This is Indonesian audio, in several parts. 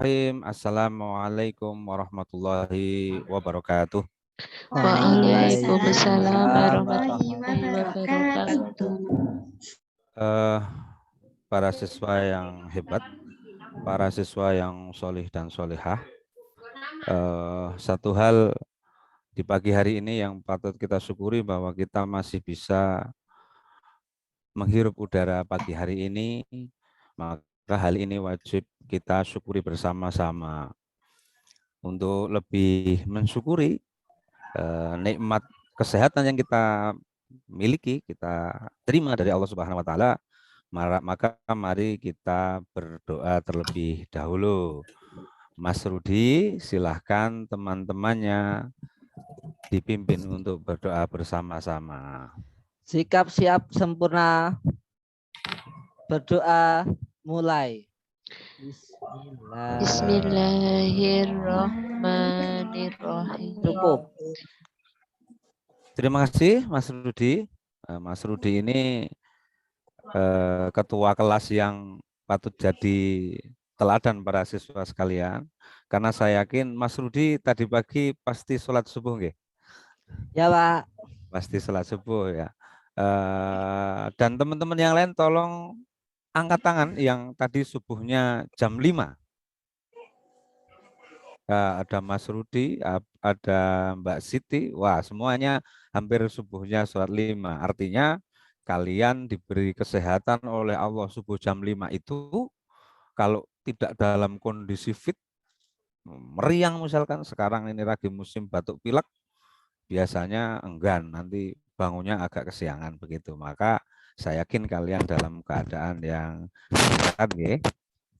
Assalamualaikum warahmatullahi wabarakatuh. Waalaikumsalam warahmatullahi warahmatullahi wabarakatuh. Para siswa yang hebat, para siswa yang solih dan solihah, satu hal di pagi hari ini yang patut kita syukuri bahwa kita masih bisa menghirup udara pagi hari ini, maka hal ini wajib kita syukuri bersama-sama. Untuk lebih mensyukuri nikmat kesehatan yang kita miliki, kita terima dari Allah Subhanahu wa taala, maka mari kita berdoa terlebih dahulu. Mas Rudi, silahkan teman-temannya dipimpin untuk berdoa bersama-sama. Sikap siap sempurna. Berdoa mulai. Bismillahirrahmanirrahim. Cukup. Terima kasih Mas Rudi. Mas Rudi ini ketua kelas yang patut jadi teladan para siswa sekalian, karena saya yakin Mas Rudi tadi pagi pasti sholat subuh nggih? Ya Pak. Pasti sholat subuh ya. Dan teman-teman yang lain tolong angkat tangan yang tadi subuhnya jam 5. Ada Mas Rudi, ada Mbak Siti, wah semuanya hampir subuhnya sholat 5. Artinya kalian diberi kesehatan oleh Allah subuh jam 5 itu, kalau tidak dalam kondisi fit, meriang misalkan, sekarang ini lagi musim batuk pilek, biasanya enggan, nanti bangunnya agak kesiangan begitu. Maka saya yakin kalian dalam keadaan yang sehat.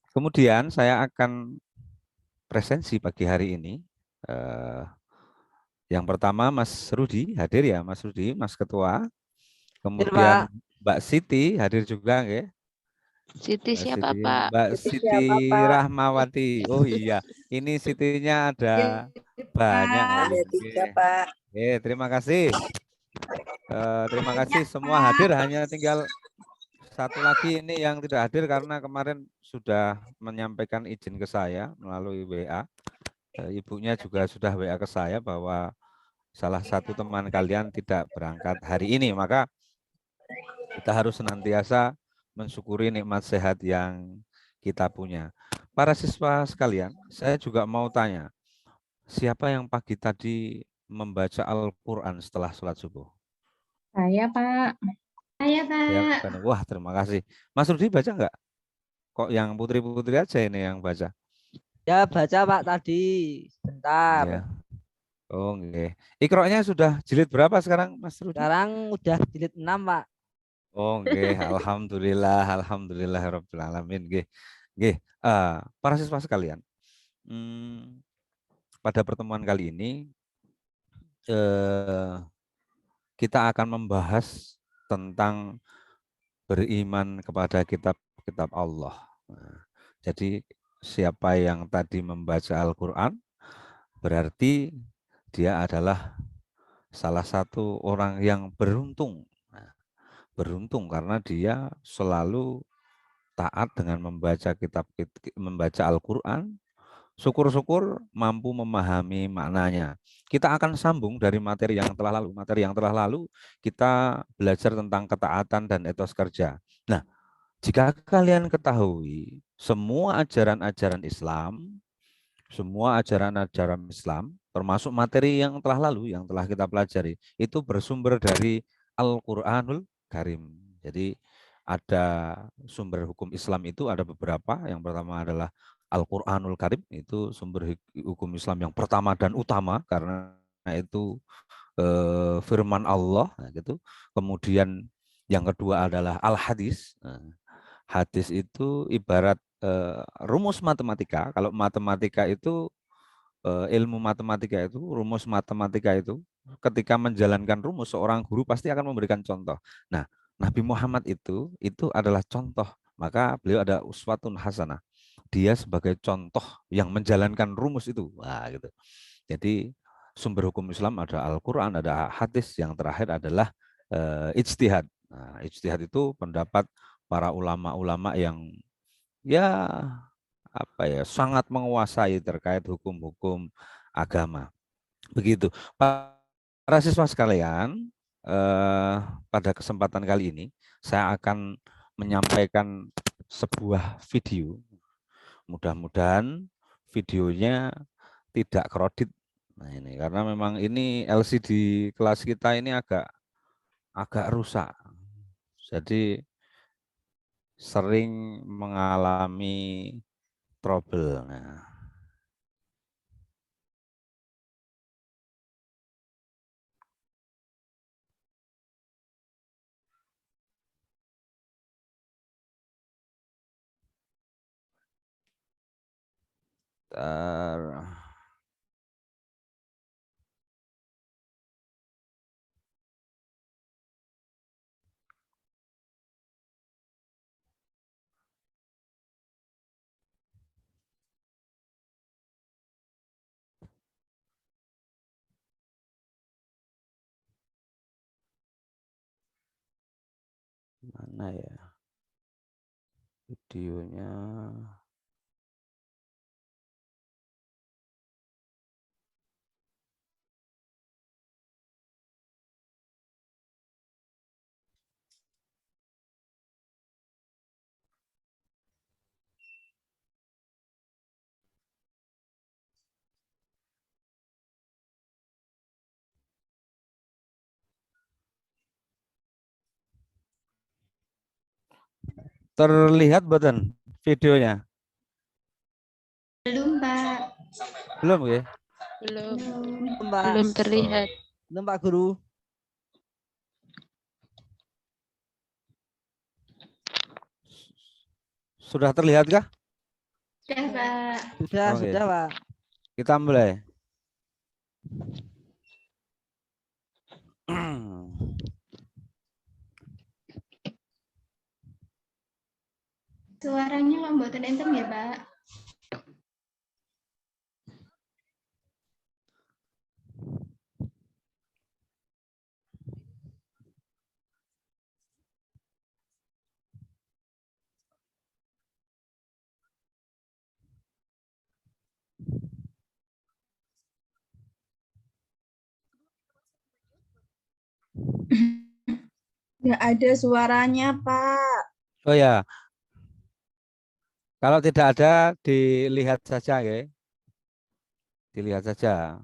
Kemudian saya akan presensi pagi hari ini. Yang pertama Mas Rudi hadir ya, Mas Rudi, Mas Ketua. Kemudian Mbak Siti hadir juga nggih. Siti siapa Pak? Mbak Siti Rahmawati. Oh iya, ini Sitinya ada banyak. Ada 3 Pak. Terima kasih. Terima kasih semua hadir, hanya tinggal satu lagi ini yang tidak hadir karena kemarin sudah menyampaikan izin ke saya melalui WA. Ibunya juga sudah WA ke saya bahwa salah satu teman kalian tidak berangkat hari ini, maka kita harus senantiasa mensyukuri nikmat sehat yang kita punya. Para siswa sekalian, saya juga mau tanya, siapa yang pagi tadi membaca Al-Quran setelah sholat subuh? Saya Pak. Saya Pak. Wah, terima kasih. Mas Rudi baca enggak? Kok yang putri-putri aja ini yang baca? Ya baca Pak tadi. Bentar. Ya. Oh, nggih. Iqra-nya sudah jilid berapa sekarang, Mas Rudi? Sekarang udah jilid 6, Pak. Oh, nggih. Alhamdulillah, alhamdulillahirabbil alamin, nggih. Nggih, para siswa sekalian. Pada pertemuan kali ini kita akan membahas tentang beriman kepada kitab-kitab Allah. Jadi siapa yang tadi membaca Al-Quran berarti dia adalah salah satu orang yang beruntung. Beruntung karena dia selalu taat dengan membaca Al-Quran. Syukur-syukur mampu memahami maknanya. Kita akan sambung dari materi yang telah lalu. Materi yang telah lalu kita belajar tentang ketaatan dan etos kerja. Nah, jika kalian ketahui semua ajaran-ajaran Islam, termasuk materi yang telah lalu, yang telah kita pelajari, itu bersumber dari Al-Quranul Karim. Jadi ada sumber hukum Islam itu ada beberapa. Yang pertama adalah Al-Quranul Karim, itu sumber hukum Islam yang pertama dan utama karena itu firman Allah, gitu. Kemudian yang kedua adalah Al-Hadis. Hadis itu ibarat rumus matematika. Kalau matematika itu ilmu matematika itu, rumus matematika itu, ketika menjalankan rumus seorang guru pasti akan memberikan contoh. Nah, Nabi Muhammad itu adalah contoh. Maka beliau ada uswatun hasanah. Dia sebagai contoh yang menjalankan rumus itu. Wah, gitu. Jadi sumber hukum Islam ada Al-Quran, ada hadis, yang terakhir adalah ijtihad. Nah, ijtihad itu pendapat para ulama-ulama yang ya apa ya, sangat menguasai terkait hukum-hukum agama. Begitu. Para siswa sekalian, pada kesempatan kali ini saya akan menyampaikan sebuah video. Mudah-mudahan videonya tidak kredit. Nah, ini karena memang ini LCD kelas kita ini agak rusak. Jadi sering mengalami trouble. Nah, mana ya videonya? Terlihat buatan videonya? Belum, Pak. Belum ya? Belum, Mbak. belum terlihat. Belum Pak Guru. Sudah terlihat kah? Sudah, Pak. Sudah, Oke. sudah Pak. Kita mulai. Suaranya kok mboten enten ya, Pak? Nggak ada suaranya, Pak. Oh ya, kalau tidak ada dilihat saja ya. Dilihat saja.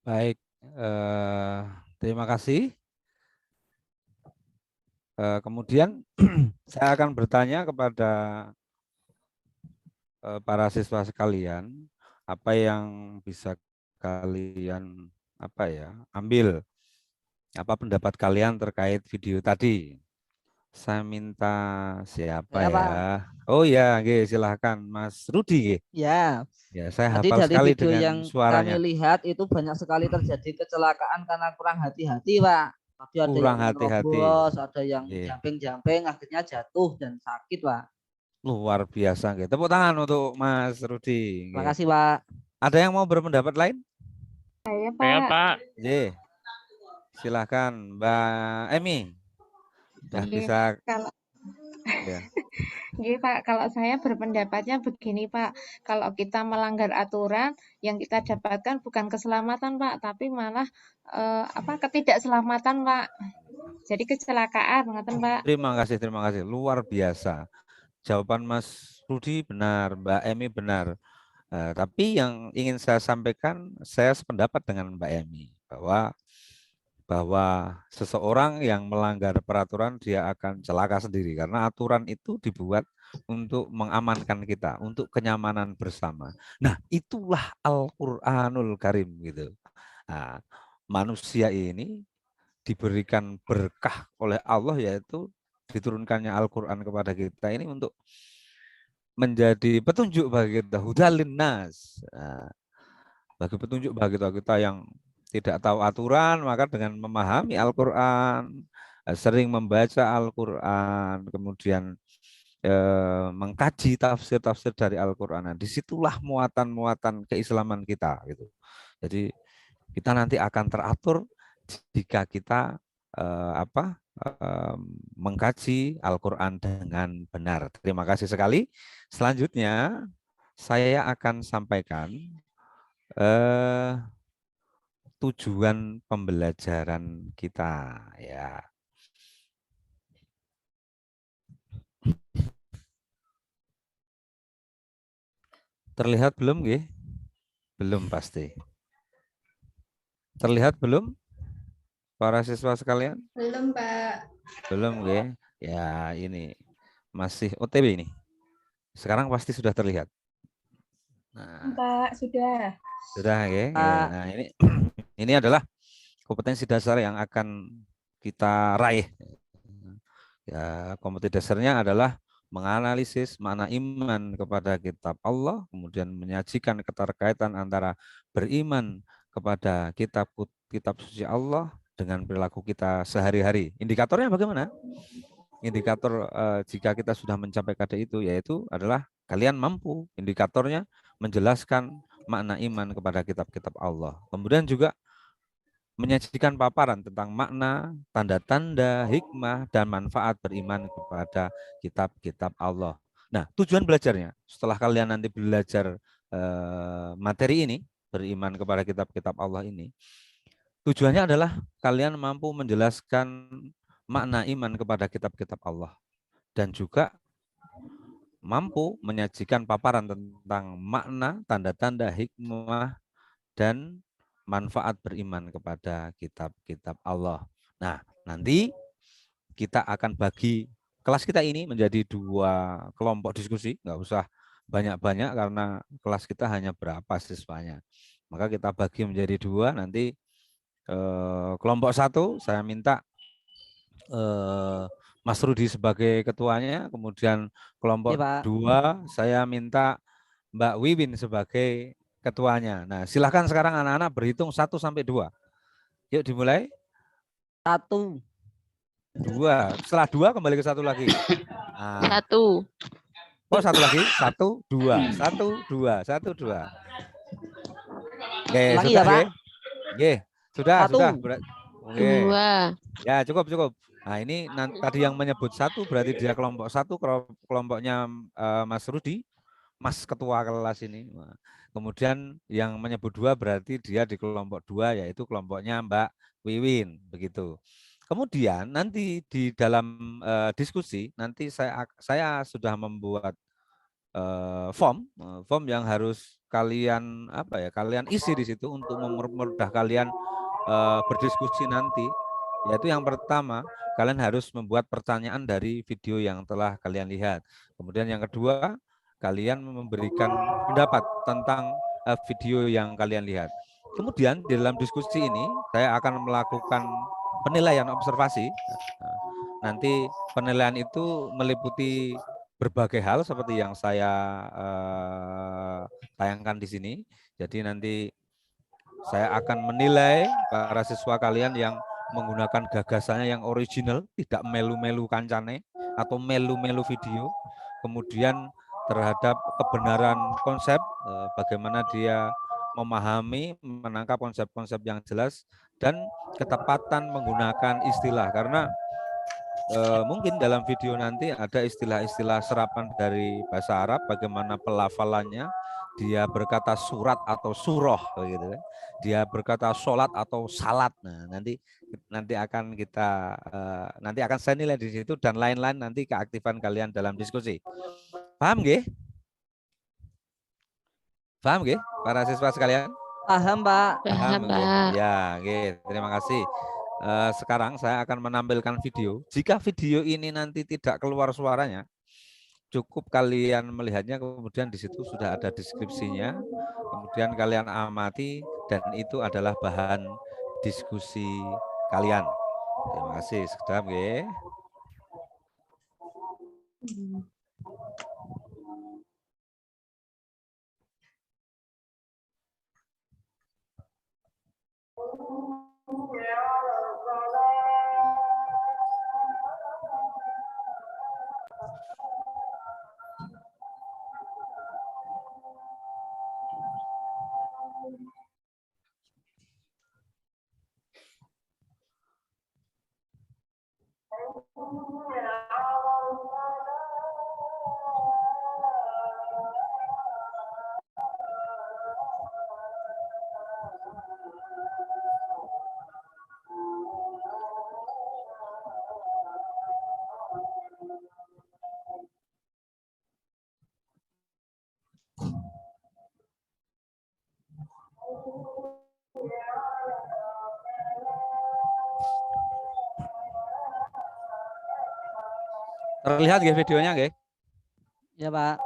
Baik, terima kasih. Kemudian saya akan bertanya kepada para siswa sekalian, apa yang bisa kalian ambil, apa pendapat kalian terkait video tadi? Saya minta siapa Ya, ya? Pak. Oh ya, oke, silahkan Mas Rudi. Nggih. Ya, Ya, saya tadi hafal dari sekali video dengan yang kami suaranya. lihat itu banyak sekali terjadi kecelakaan karena kurang hati-hati, Pak. Tadi ada yang Kurang hati-hati. menerobos, ada yang Nggih. jumping-jumping, akhirnya jatuh dan sakit, Pak. Luar biasa. Nggih. Tepuk tangan untuk Mas Rudi. Terima Nggih. kasih, Pak. Ada yang mau berpendapat lain? Saya Saya Pak. Pak, Nggih. Silahkan Mbak Emi. Sudah Nggih, bisa Kalau ya. nggih, Pak, kalau saya berpendapatnya begini Pak, kalau kita melanggar aturan yang kita dapatkan bukan keselamatan Pak, tapi malah ketidakselamatan Pak. Jadi kecelakaan, ngoten Pak. Terima kasih, terima kasih. Luar biasa. Jawaban Mas Rudi benar, Mbak Emi benar. Tapi yang ingin saya sampaikan, saya sependapat dengan Mbak Emi bahwa seseorang yang melanggar peraturan dia akan celaka sendiri karena aturan itu dibuat untuk mengamankan kita, untuk kenyamanan bersama. Nah, itulah Al-Qur'anul Karim gitu. Nah, manusia ini diberikan berkah oleh Allah, yaitu diturunkannya Al-Qur'an kepada kita ini untuk menjadi petunjuk bagi kita, hudalin nas. Nah, bagi petunjuk bagi kita yang tidak tahu aturan, maka dengan memahami Al-Qur'an, sering membaca Al-Qur'an, kemudian mengkaji tafsir-tafsir dari Al-Qur'an. Nah, disitulah muatan-muatan keislaman kita gitu. Jadi kita nanti akan teratur jika kita mengkaji Al-Qur'an dengan benar. Terima kasih sekali. Selanjutnya saya akan sampaikan tujuan pembelajaran kita ya. Terlihat belum nggih? Belum pasti. Terlihat belum para siswa sekalian? Belum Pak. Belum nggih? Ya, ini masih OTW ini. Sekarang pasti sudah terlihat. Nah, Pak, sudah. sudah nggih. Pak. Nah, ini adalah kompetensi dasar yang akan kita raih. Ya, kompetensi dasarnya adalah menganalisis makna iman kepada kitab Allah, kemudian menyajikan keterkaitan antara beriman kepada kitab suci Allah dengan perilaku kita sehari-hari. Indikatornya bagaimana? Indikator jika kita sudah mencapai kata itu, yaitu adalah kalian mampu, indikatornya menjelaskan makna iman kepada kitab-kitab Allah. Kemudian juga menyajikan paparan tentang makna, tanda-tanda, hikmah, dan manfaat beriman kepada kitab-kitab Allah. Nah, tujuan belajarnya, setelah kalian nanti belajar materi ini, beriman kepada kitab-kitab Allah ini, tujuannya adalah kalian mampu menjelaskan makna iman kepada kitab-kitab Allah, dan juga mampu menyajikan paparan tentang makna, tanda-tanda, hikmah, dan manfaat beriman kepada kitab-kitab Allah. Nah, nanti kita akan bagi kelas kita ini menjadi 2 kelompok diskusi, nggak usah banyak-banyak karena kelas kita hanya berapa siswanya. Maka kita bagi menjadi 2, nanti kelompok 1 saya minta Mas Rudi sebagai ketuanya, kemudian kelompok Iya, Pak. 2 saya minta Mbak Wiwin sebagai ketuanya. Nah, silahkan sekarang anak-anak berhitung 1 sampai 2. Yuk dimulai. 1. 2. Setelah 2 kembali ke 1 lagi. Nah, 1. oh 1 lagi. 1, 2. 1, 2. 1, 2. Oke, Ulangi sudah ya, Pak. Oke, sudah. 1. Oke. 2. Ya, cukup. Nah, ini tadi yang menyebut 1 berarti dia kelompok 1, kelompoknya Mas Rudi, Mas ketua kelas ini. Kemudian yang menyebut 2 berarti dia di kelompok 2, yaitu kelompoknya Mbak Wiwin, begitu. Kemudian nanti di dalam diskusi nanti saya sudah membuat form yang harus kalian kalian isi di situ untuk mempermudah kalian berdiskusi nanti. Yaitu yang pertama, kalian harus membuat pertanyaan dari video yang telah kalian lihat. Kemudian yang kedua, kalian memberikan pendapat tentang video yang kalian lihat. Kemudian di dalam diskusi ini saya akan melakukan penilaian observasi. Nah, nanti penilaian itu meliputi berbagai hal seperti yang saya tayangkan di sini. Jadi nanti saya akan menilai para siswa kalian yang menggunakan gagasannya yang original, tidak melu-melu kancane atau melu-melu video. Kemudian terhadap kebenaran konsep, bagaimana dia memahami, menangkap konsep-konsep yang jelas, dan ketepatan menggunakan istilah. Karena mungkin dalam video nanti ada istilah-istilah serapan dari bahasa Arab, bagaimana pelafalannya, dia berkata surat atau surah, begitu kan? Dia berkata sholat atau salat. Nah, nanti akan nanti akan saya nilai di situ dan lain-lain nanti keaktifan kalian dalam diskusi. Paham nggih? Paham nggih, para siswa sekalian? Paham, Pak. Paham, nggih. Pak. Ya, nggih. Terima kasih. Sekarang saya akan menampilkan video. Jika video ini nanti tidak keluar suaranya, cukup kalian melihatnya, kemudian di situ sudah ada deskripsinya, kemudian kalian amati, dan itu adalah bahan diskusi kalian. Terima kasih. Sekejap, nggih. Terlihat nggih videonya, nggih? Ya, Pak.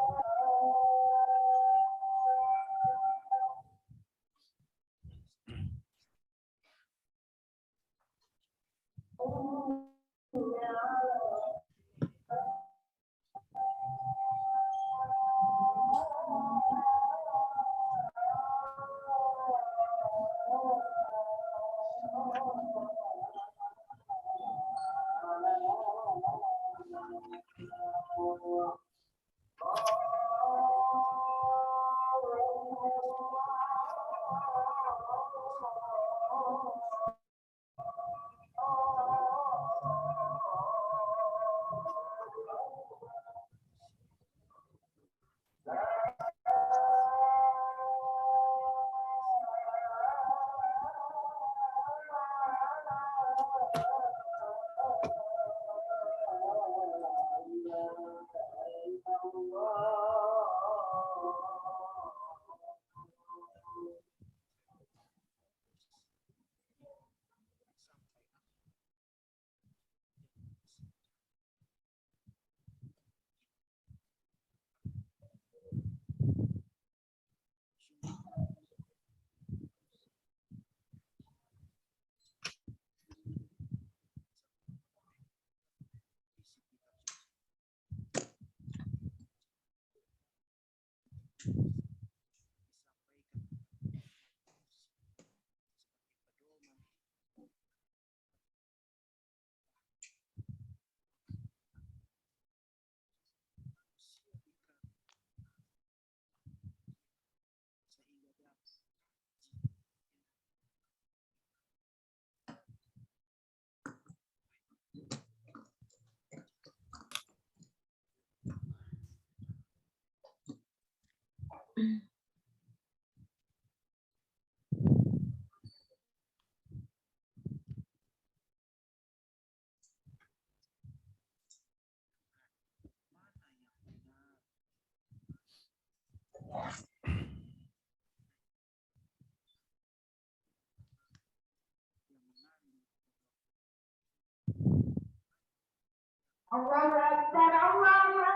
Allahu Akbar, Allahu Akbar.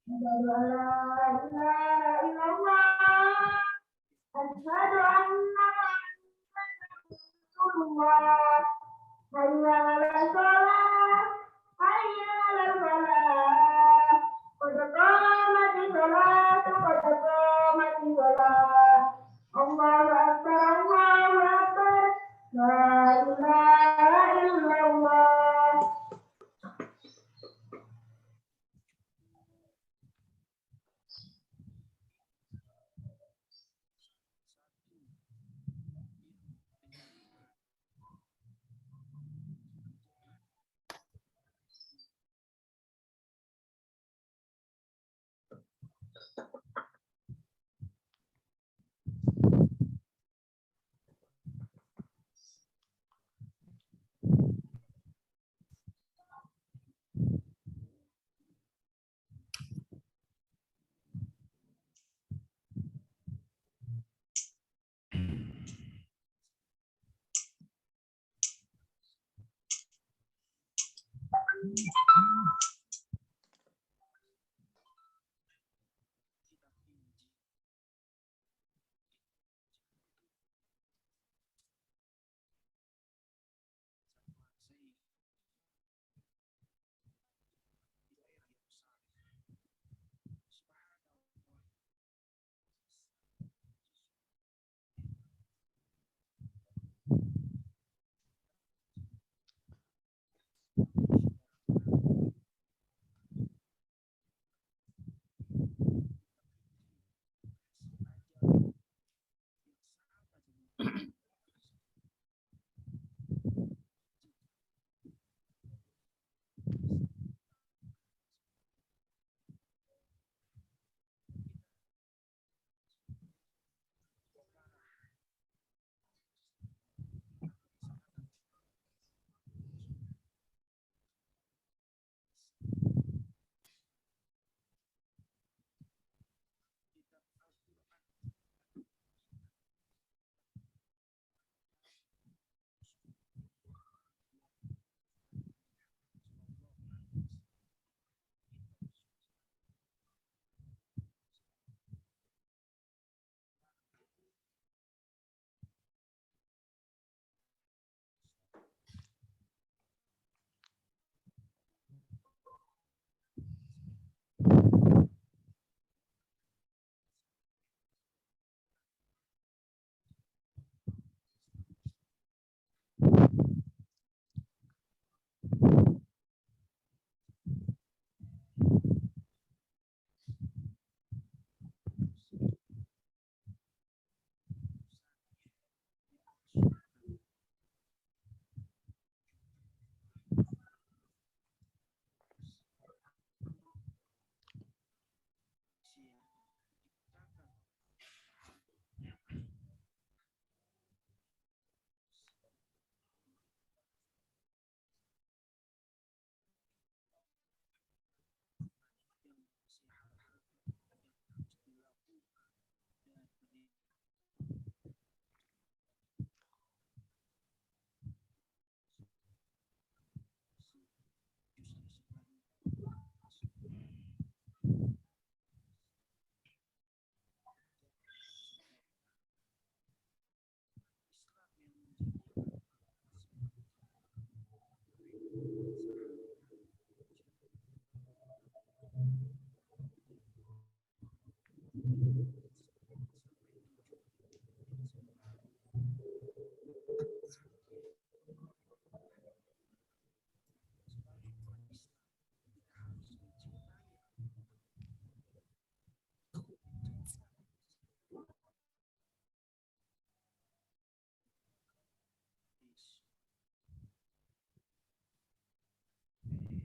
Asyhadu an la ilaha illallah. Asyhadu anna Muhammadan Rasulullah. Hayya 'alal shalah. Hayya 'alal falah. Qad qamatis shalah, qad qamatis shalah. Allahu Akbar, Allahu Akbar. La ilaha illallah.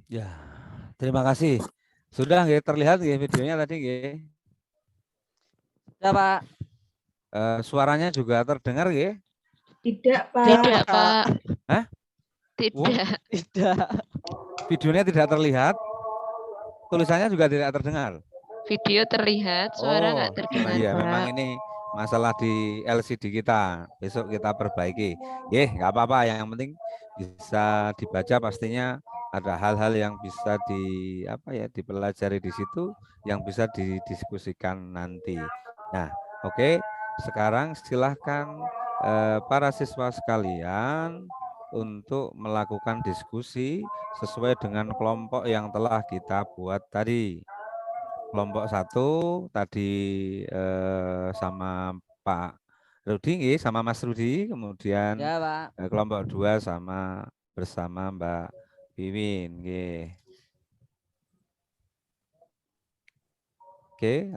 Ya, terima kasih. Sudah nggih terlihat nggih videonya tadi nggih. Ya, Pak. Suaranya juga terdengar nggih? Tidak, Pak. Tidak, Pak. Hah? Tidak. Tidak. Videonya tidak terlihat. Tulisannya juga tidak terdengar. Video terlihat, suara nggak terdengar, Iya, Pak. memang ini masalah di LCD kita. Besok kita perbaiki. Nggih, nggak apa-apa. Yang penting bisa dibaca pastinya ada hal-hal yang bisa dipelajari di situ yang bisa didiskusikan nanti. Nah, oke, sekarang silahkan para siswa sekalian untuk melakukan diskusi sesuai dengan kelompok yang telah kita buat tadi. Kelompok 1 tadi sama Pak Rudi, sama Mas Rudi, kemudian Ya, Pak. kelompok 2 bersama Mbak Wiwin. Oke,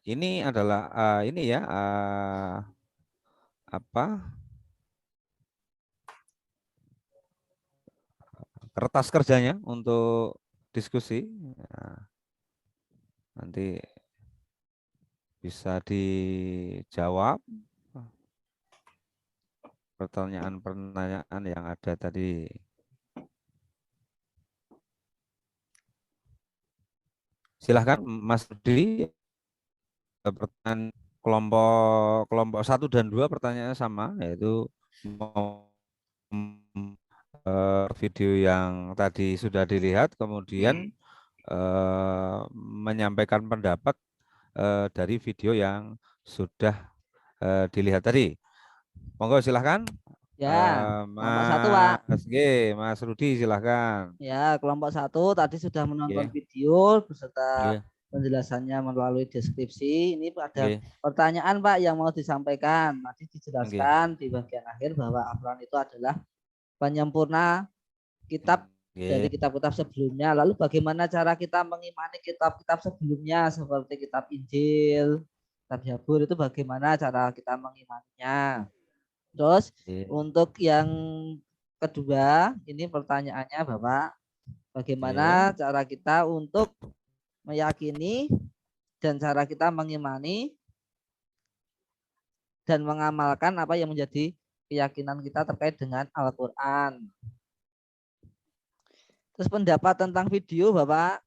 ini adalah kertas kerjanya untuk diskusi. Nah, nanti bisa dijawab pertanyaan-pertanyaan yang ada tadi. Silahkan Mas Rudi, pertanyaan kelompok 1 dan 2 pertanyaannya sama, yaitu video yang tadi sudah dilihat, kemudian menyampaikan pendapat dari video yang sudah dilihat tadi. Monggo silahkan. Ya, kelompok 1, Pak. Mas Rudi silahkan. Ya, kelompok 1 tadi sudah menonton video beserta penjelasannya melalui deskripsi. Ini ada pertanyaan, Pak, yang mau disampaikan. Tadi dijelaskan di bagian akhir bahwa Al-Quran itu adalah penyempurna kitab dari kitab-kitab sebelumnya. Lalu bagaimana cara kita mengimani kitab-kitab sebelumnya seperti kitab Injil, kitab Zabur, itu bagaimana cara kita mengimaninya? Terus untuk yang kedua, ini pertanyaannya Bapak, bagaimana cara kita untuk meyakini dan cara kita mengimani dan mengamalkan apa yang menjadi keyakinan kita terkait dengan Al-Quran. Terus pendapat tentang video Bapak.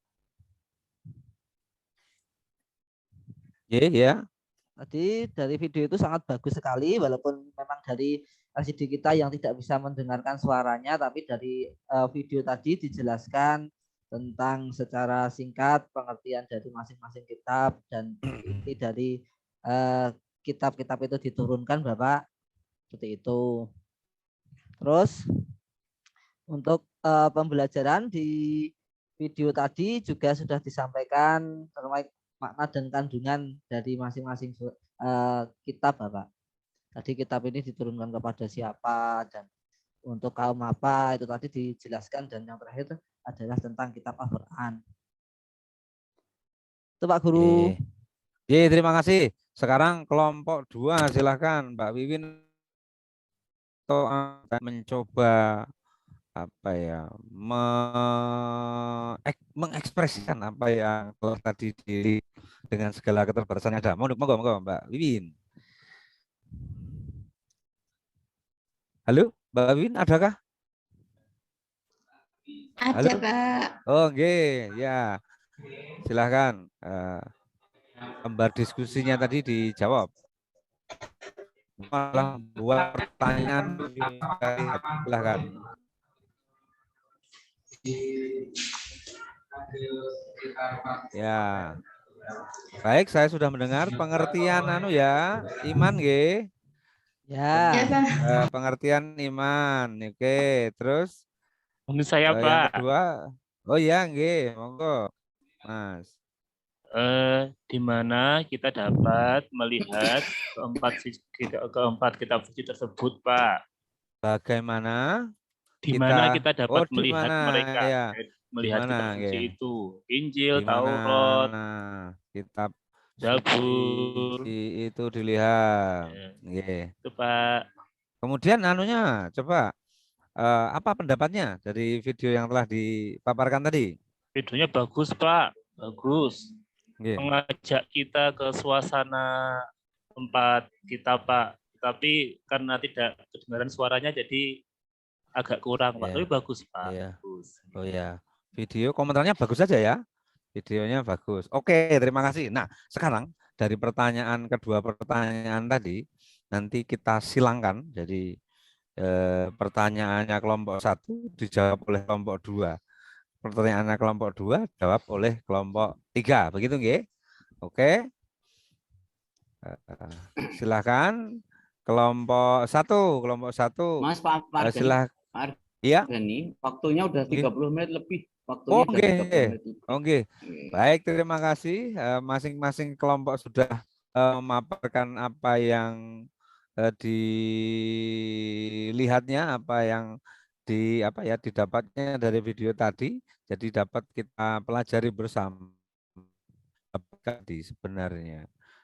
Ya. Tadi dari video itu sangat bagus sekali, walaupun memang dari LCD kita yang tidak bisa mendengarkan suaranya, tapi dari video tadi dijelaskan tentang secara singkat pengertian dari masing-masing kitab dan inti dari kitab-kitab itu diturunkan Bapak, seperti itu. Terus untuk pembelajaran di video tadi juga sudah disampaikan terkait makna dan kandungan dari masing-masing kitab Bapak. Tadi kitab ini diturunkan kepada siapa dan untuk kaum apa, itu tadi dijelaskan, dan yang terakhir itu adalah tentang kitab Al-Quran. Itu Pak Guru. Terima kasih. Sekarang kelompok 2 silahkan Mbak Wiwin mencoba mengekspresikan apa yang telah tadi dengan segala keterbatasannya ada. Monggo Mbak Wiwin. Halo, Mbak Wiwin, adakah? Ada, Pak. Oh, ya. Silahkan. Gambar diskusinya tadi dijawab. Malah buat pertanyaan, silahkan. Ya. Baik, saya sudah mendengar pengertian iman nggih. Ya. Pengertian iman. Oke, terus Mungkin saya yang Pak. kedua. Oh ya, nggih, monggo. Mas. Di mana kita dapat melihat keempat kitab suci tersebut, Pak. Bagaimana? Di mana kita dapat melihat mereka, melihat dimana, kitab suci itu, Injil, Taurat, kitab Zabur, itu dilihat. Itu Pak. Kemudian coba apa pendapatnya dari video yang telah dipaparkan tadi? Videonya bagus Pak, bagus. Mengajak kita ke suasana tempat kita Pak, tapi karena tidak kedengaran suaranya jadi agak kurang Pak, tapi bagus Pak. Bagus. Oh ya, video komentarnya bagus saja ya, videonya bagus. Oke, terima kasih. Nah, sekarang dari kedua pertanyaan tadi nanti kita silangkan, jadi pertanyaannya kelompok 1 dijawab oleh kelompok 2. Pertanyaannya kelompok 2 jawab oleh kelompok 3. Begitu nggih? Oke. Silakan kelompok 1, kelompok 1. Mas Pak Margani, Silakan. Iya. Waktunya udah 30 menit lebih. Waktunya Oke. udah 30 menit lebih. Oke. Baik, terima kasih. Masing-masing kelompok sudah memaparkan apa yang dilihatnya, apa yang didapatnya dari video tadi. Jadi dapat kita pelajari bersama.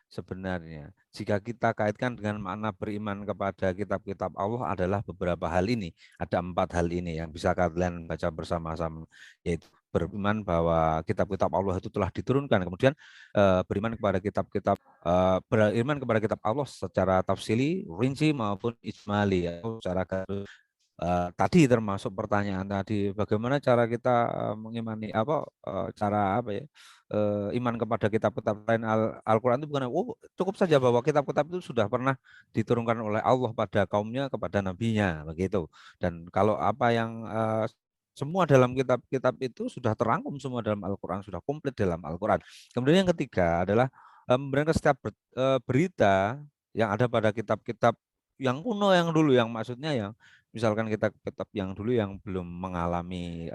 Sebenarnya jika kita kaitkan dengan makna beriman kepada kitab-kitab Allah adalah beberapa hal ini. Ada 4 hal ini yang bisa kalian baca bersama-sama, yaitu beriman bahwa kitab-kitab Allah itu telah diturunkan, kemudian beriman kepada beriman kepada kitab Allah secara tafsili, rinci maupun ijmali, atau secara tadi termasuk pertanyaan tadi, bagaimana cara kita mengimani iman kepada kitab-kitab lain. Al-Quran itu bukan cukup saja bahwa kitab-kitab itu sudah pernah diturunkan oleh Allah pada kaumnya, kepada nabinya, begitu. Dan kalau apa yang semua dalam kitab-kitab itu sudah terangkum semua dalam Al-Quran, sudah komplit dalam Al-Quran. Kemudian yang ketiga adalah memberikan setiap berita yang ada pada kitab-kitab yang kuno, yang dulu, yang maksudnya yang misalkan kitab-kitab yang dulu yang belum mengalami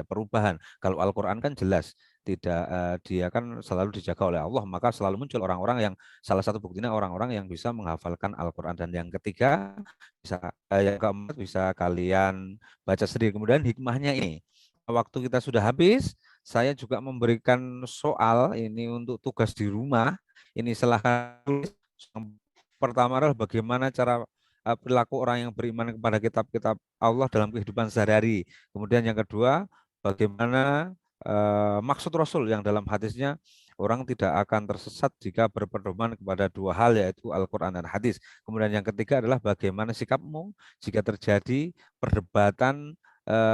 perubahan. Kalau Al-Quran kan jelas tidak, dia kan selalu dijaga oleh Allah, maka selalu muncul orang-orang yang, salah satu buktinya orang-orang yang bisa menghafalkan Al-Quran. Dan yang ketiga yang keempat bisa kalian baca sendiri. Kemudian hikmahnya ini, waktu kita sudah habis, saya juga memberikan soal ini untuk tugas di rumah. Ini silahkan tulis. Yang pertama adalah bagaimana cara perilaku orang yang beriman kepada kitab-kitab Allah dalam kehidupan sehari-hari. Kemudian yang kedua, bagaimana maksud Rasul yang dalam hadisnya orang tidak akan tersesat jika berpedoman kepada 2 hal, yaitu Al-Quran dan hadis. Kemudian yang ketiga adalah bagaimana sikapmu jika terjadi perdebatan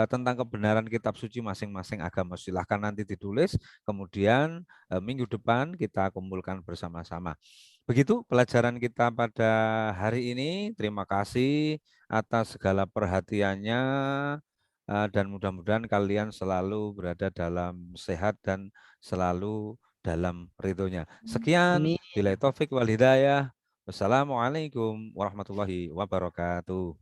tentang kebenaran kitab suci masing-masing agama. Silahkan nanti ditulis, kemudian minggu depan kita kumpulkan bersama-sama. Begitu pelajaran kita pada hari ini. Terima kasih atas segala perhatiannya. Dan mudah-mudahan kalian selalu berada dalam sehat dan selalu dalam ridhonya. Sekian, billahi taufik wal hidayah. Wassalamualaikum warahmatullahi wabarakatuh.